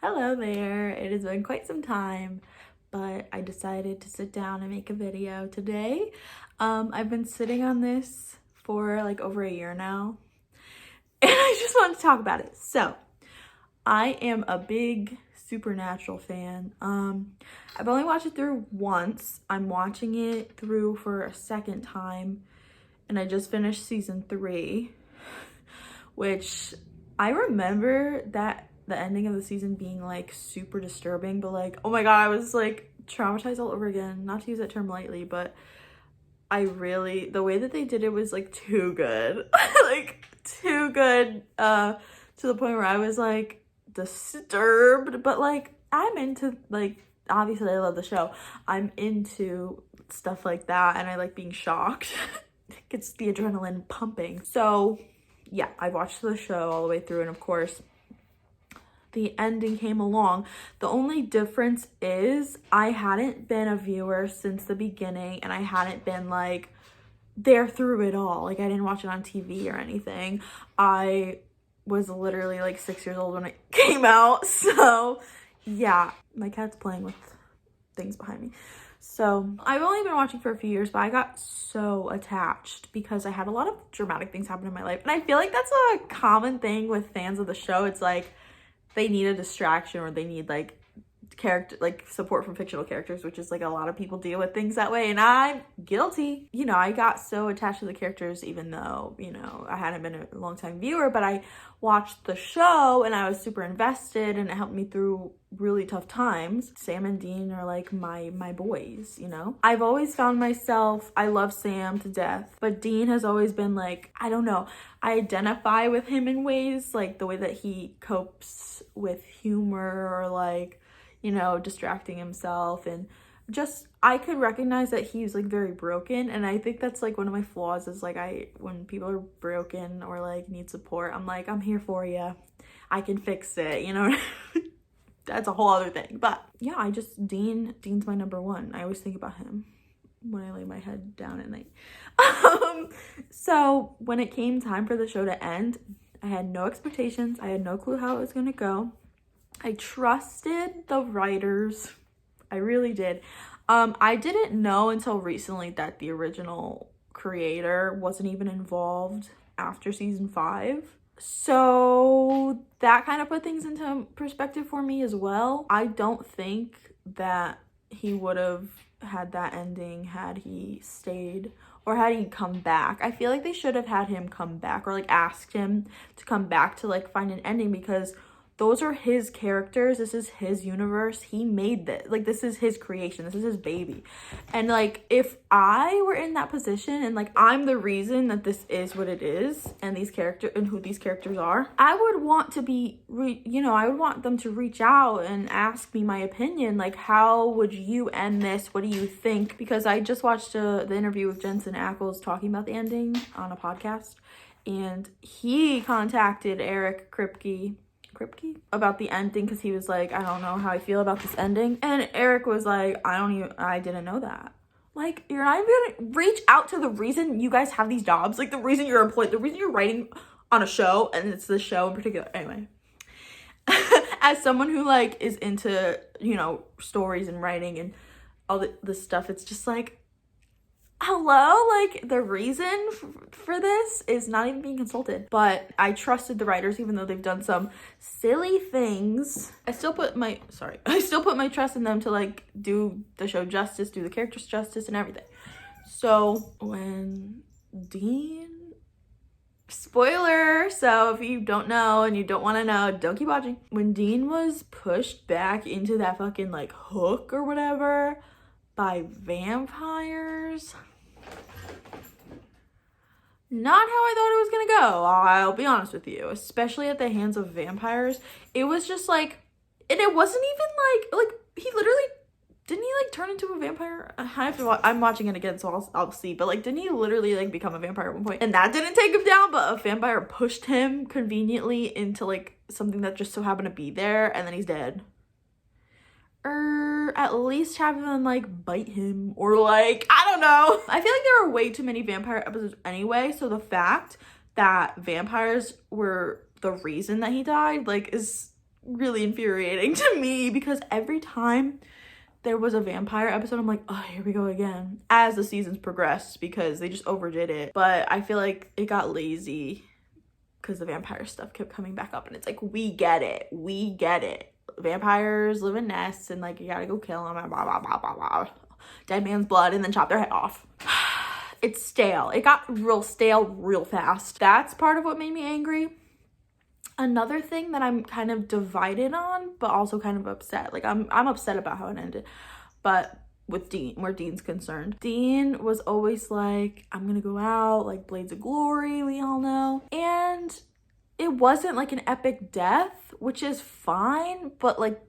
Hello there. It has been quite some time, but I decided to sit down and make a video today. I've been sitting on this for like over a year now, and I just wanted to talk about it. So, I am a big Supernatural fan. I've only watched it through once. I'm watching it through for a second time, and I just finished season 3, which I remember that the ending of the season being like super disturbing, but like, oh my god, I was like traumatized all over again. Not to use that term lightly, but the way that they did it was like too good. Like too good, to the point where I was like disturbed, but like I'm into, like, obviously I love the show. I'm into stuff like that, and I like being shocked. It gets the adrenaline pumping. So yeah, I watched the show all the way through, and of course the ending came along. The only difference is I hadn't been a viewer since the beginning, and I hadn't been like there through it all. Like, I didn't watch it on TV or anything. I was literally like 6 years old when it came out. So yeah, my cat's playing with things behind me. So I've only been watching for a few years, but I got so attached because I had a lot of dramatic things happen in my life. And I feel like that's a common thing with fans of the show. It's like they need a distraction, or they need like support from fictional characters, which is like a lot of people deal with things that way, and I'm guilty. You know, I got so attached to the characters, even though, you know, I hadn't been a long time viewer, but I watched the show and I was super invested, and it helped me through really tough times. Sam and Dean are like my boys, you know? I've always found myself, I love Sam to death, but Dean has always been like, I don't know, I identify with him in ways, like the way that he copes with humor, or like, you know, distracting himself, and just, I could recognize that he's like very broken. And I think that's like one of my flaws, is like, when people are broken or like need support, I'm like, I'm here for you, I can fix it, you know? That's a whole other thing. But yeah, Dean's my number one. I always think about him when I lay my head down at night. So when it came time for the show to end, I had no expectations. I had no clue how it was gonna go. I trusted the writers. I really did. I didn't know until recently that the original creator wasn't even involved after season 5. So that kind of put things into perspective for me as well. I don't think that he would have had that ending had he stayed, or had he come back. I feel like they should have had him come back, or like asked him to come back to like find an ending, because those are his characters. This is his universe. He made this. Like, this is his creation. This is his baby. And like, if I were in that position, and like I'm the reason that this is what it is, and these characters and who these characters are, I would want to be, I would want them to reach out and ask me my opinion. Like, how would you end this? What do you think? Because I just watched the interview with Jensen Ackles talking about the ending on a podcast, and he contacted Eric Kripke about the ending, because he was like, I don't know how I feel about this ending. And Eric was like, I didn't know that. Like, you're not even gonna reach out to the reason you guys have these jobs, like the reason you're employed, the reason you're writing on a show, and it's this show in particular. Anyway, as someone who like is into, you know, stories and writing and all this stuff, it's just like, hello, like the reason for this is not even being consulted. But I trusted the writers, even though they've done some silly things. I still put my trust in them to like do the show justice, do the characters justice, and everything. So when Dean, spoiler, so if you don't know and you don't want to know, don't keep watching. When Dean was pushed back into that fucking like hook or whatever by vampires, not how I thought it was gonna go, I'll be honest with you. Especially at the hands of vampires. It was just like, and it wasn't even like he literally, didn't he like turn into a vampire? I have to I'm watching it again, so I'll see. But like, didn't he literally like become a vampire at one point? And that didn't take him down, but a vampire pushed him conveniently into like something that just so happened to be there, and then he's dead. Or at least have them like bite him, or like, I don't know. I feel like there are way too many vampire episodes anyway, so the fact that vampires were the reason that he died like is really infuriating to me, because every time there was a vampire episode, I'm like, oh, here we go again, as the seasons progressed, because they just overdid it. But I feel like it got lazy because the vampire stuff kept coming back up, and it's like, we get it. Vampires live in nests, and like, you gotta go kill them, and blah blah blah blah blah. Dead man's blood, and then chop their head off. It's stale. It got real stale real fast. That's part of what made me angry. Another thing that I'm kind of divided on, but also kind of upset. Like, I'm upset about how it ended, but with Dean, where Dean's concerned. Dean was always like, I'm gonna go out, like Blades of Glory, we all know. And it wasn't like an epic death, which is fine, but like,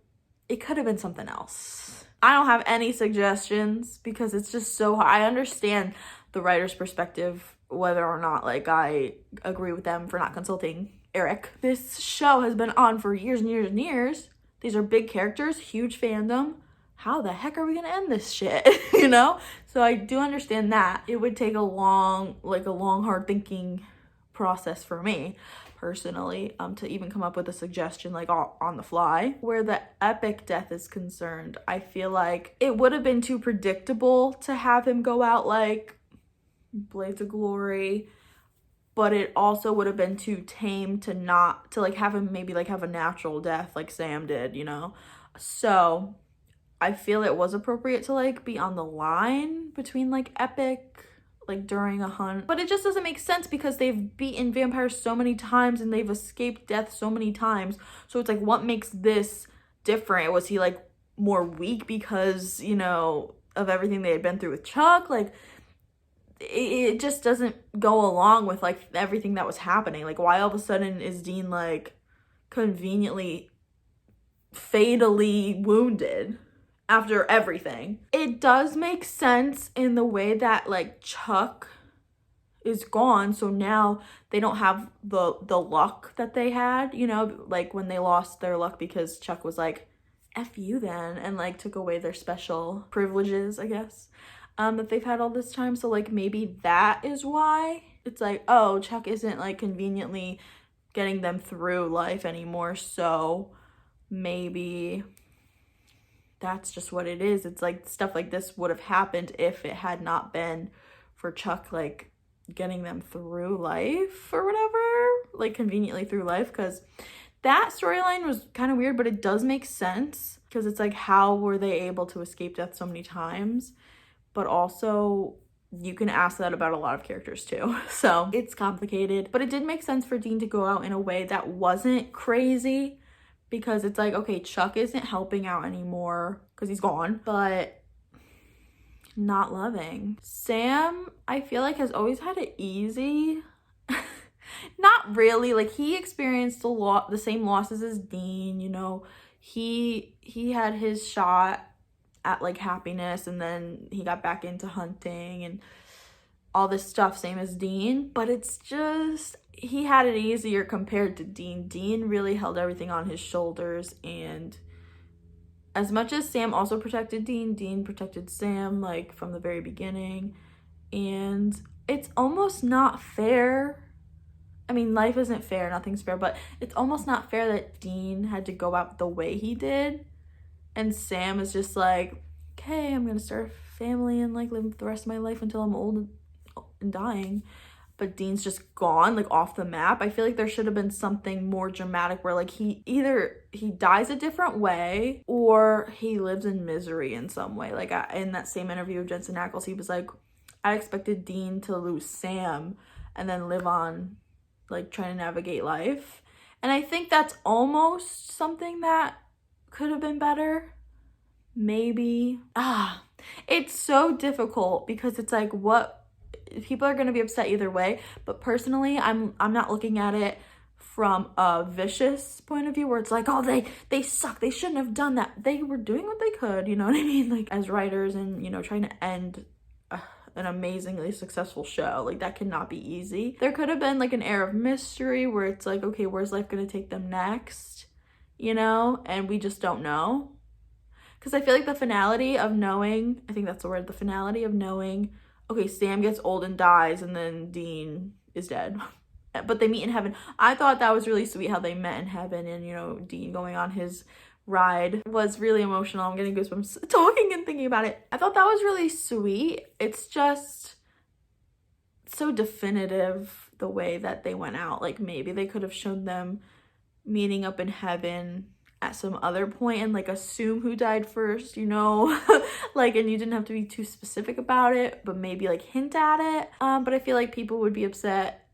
it could have been something else. I don't have any suggestions because it's just so hard. I understand the writer's perspective, whether or not like I agree with them for not consulting Eric. This show has been on for years and years and years. These are big characters, huge fandom. How the heck are we gonna end this shit? You know? So I do understand that. It would take a long, hard thinking process for me personally, to even come up with a suggestion like on the fly. Where the epic death is concerned, I feel like it would have been too predictable to have him go out like Blades of Glory, but it also would have been too tame to like have him maybe like have a natural death like Sam did, you know? So I feel it was appropriate to like be on the line between like epic, like during a hunt, but it just doesn't make sense because they've beaten vampires so many times and they've escaped death so many times. So it's like, what makes this different? Was he like more weak because, you know, of everything they had been through with Chuck? Like, it just doesn't go along with like everything that was happening. Like, why all of a sudden is Dean like conveniently fatally wounded after everything? It does make sense in the way that like Chuck is gone, so now they don't have the luck that they had, you know, like when they lost their luck because Chuck was like, F you then, and like took away their special privileges, I guess, that they've had all this time. So like maybe that is why it's like, oh, Chuck isn't like conveniently getting them through life anymore, so maybe that's just what it is. It's like stuff like this would have happened if it had not been for Chuck like getting them through life or whatever, like conveniently through life, because that storyline was kind of weird, but it does make sense because it's like, how were they able to escape death so many times? But also, you can ask that about a lot of characters too. So it's complicated, but it did make sense for Dean to go out in a way that wasn't crazy, because it's like, okay, Chuck isn't helping out anymore because he's gone, but not loving. Sam, I feel like, has always had it easy. Not really, like he experienced the same losses as Dean, you know. He had his shot at like happiness, and then he got back into hunting and all this stuff, same as Dean, but it's just, he had it easier compared to Dean. Dean really held everything on his shoulders, and as much as Sam also protected Dean, Dean protected Sam like from the very beginning. And it's almost not fair. I mean, life isn't fair, nothing's fair, but it's almost not fair that Dean had to go out the way he did, and Sam is just like, okay, I'm gonna start a family and like live the rest of my life until I'm old and dying. But Dean's just gone, like off the map. I feel like there should have been something more dramatic where like he dies a different way or he lives in misery in some way. Like in that same interview with Jensen Ackles, he was like, I expected Dean to lose Sam and then live on like trying to navigate life. And I think that's almost something that could have been better. Maybe. It's so difficult because it's like, what, people are going to be upset either way, but personally I'm not looking at it from a vicious point of view where it's like, oh, they suck, they shouldn't have done that. They were doing what they could, you know what I mean, like as writers, and you know, trying to end an amazingly successful show. Like that cannot be easy. There could have been like an air of mystery where it's like, okay, where's life going to take them next, you know, and we just don't know. Because I feel like the finality of knowing, I think that's the word, the finality of knowing, okay, Sam gets old and dies and then Dean is dead. but they meet in heaven. I thought that was really sweet how they met in heaven, and you know, Dean going on his ride was really emotional. I'm getting goosebumps talking and thinking about it. I thought that was really sweet. It's just so definitive the way that they went out. Like maybe they could have shown them meeting up in heaven at some other point and like assume who died first, you know. Like, and you didn't have to be too specific about it, but maybe like hint at it. But I feel like people would be upset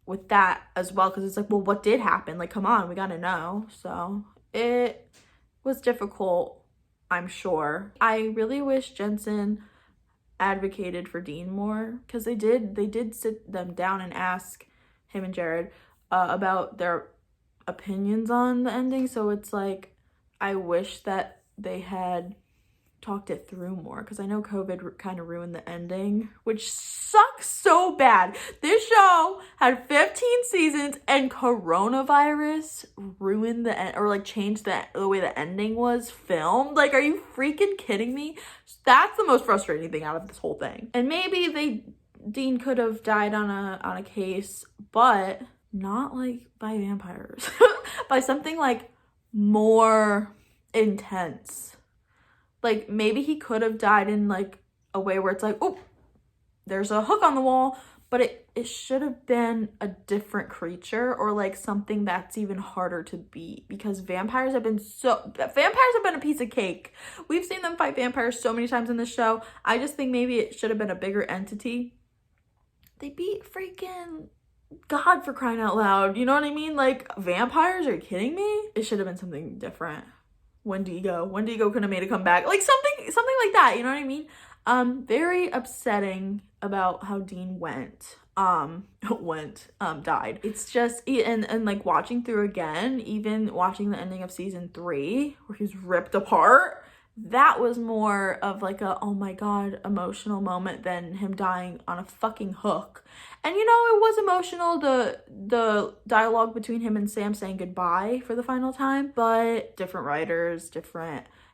with that as well, because it's like, well, what did happen? Like, come on, we gotta know. So it was difficult, I'm sure. I really wish Jensen advocated for Dean more, because they did sit them down and ask him and Jared about their opinions on the ending. So it's like, I wish that they had talked it through more, because I know COVID kind of ruined the ending, which sucks so bad. This show had 15 seasons and coronavirus ruined the end, or like changed the way the ending was filmed. Like, are you freaking kidding me? That's the most frustrating thing out of this whole thing. And maybe Dean could have died on a case, but not like by vampires. By something like more intense. Like, maybe he could have died in like a way where it's like, oh, there's a hook on the wall, but it should have been a different creature, or like something that's even harder to beat, because vampires have been a piece of cake. We've seen them fight vampires so many times in the show. I just think maybe it should have been a bigger entity. They beat freaking God, for crying out loud. You know what I mean? Like, vampires? Are you kidding me? It should have been something different. Wendigo could have made a comeback. Like something like that, you know what I mean? Very upsetting about how Dean died. It's just, and like watching through again, even watching the ending of season 3 where he's ripped apart, that was more of like a, oh my God, emotional moment than him dying on a fucking hook. And you know, it was emotional, the dialogue between him and Sam saying goodbye for the final time, but different writers,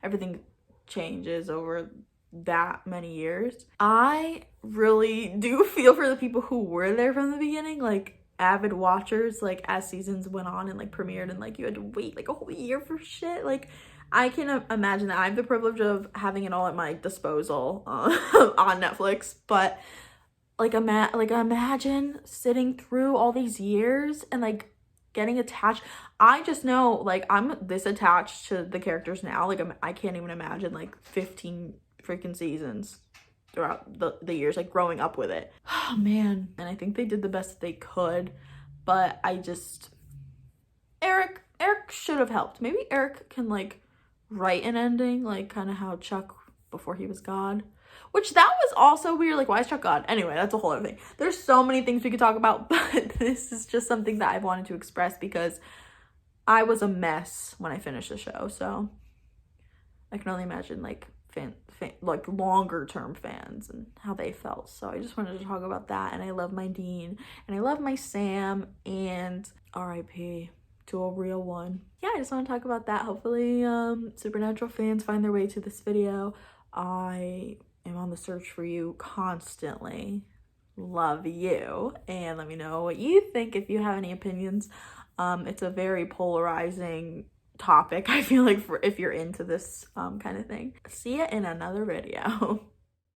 everything changes over that many years. I really do feel for the people who were there from the beginning, like avid watchers, like as seasons went on and like premiered, and like you had to wait like a whole year for shit. Like, I can imagine that. I have the privilege of having it all at my disposal on Netflix, but like imagine sitting through all these years and like getting attached. I just know, like, I'm this attached to the characters now. Like, I can't even imagine like 15 freaking seasons throughout the years, like growing up with it. Oh man. And I think they did the best that they could, but Eric should have helped. Maybe Eric can like write an ending, like kind of how Chuck before he was God. Which that was also weird. Like, why is Chuck God? Anyway, that's a whole other thing. There's so many things we could talk about, but this is just something that I've wanted to express because I was a mess when I finished the show. So I can only imagine like like longer term fans and how they felt. So I just wanted to talk about that. And I love my Dean and I love my Sam, and RIP to a real one. Yeah, I just want to talk about that. Hopefully Supernatural fans find their way to this video. I am on the search for you constantly. Love you, and let me know what you think if you have any opinions. It's a very polarizing topic, I feel like, for if you're into this kind of thing. See you in another video.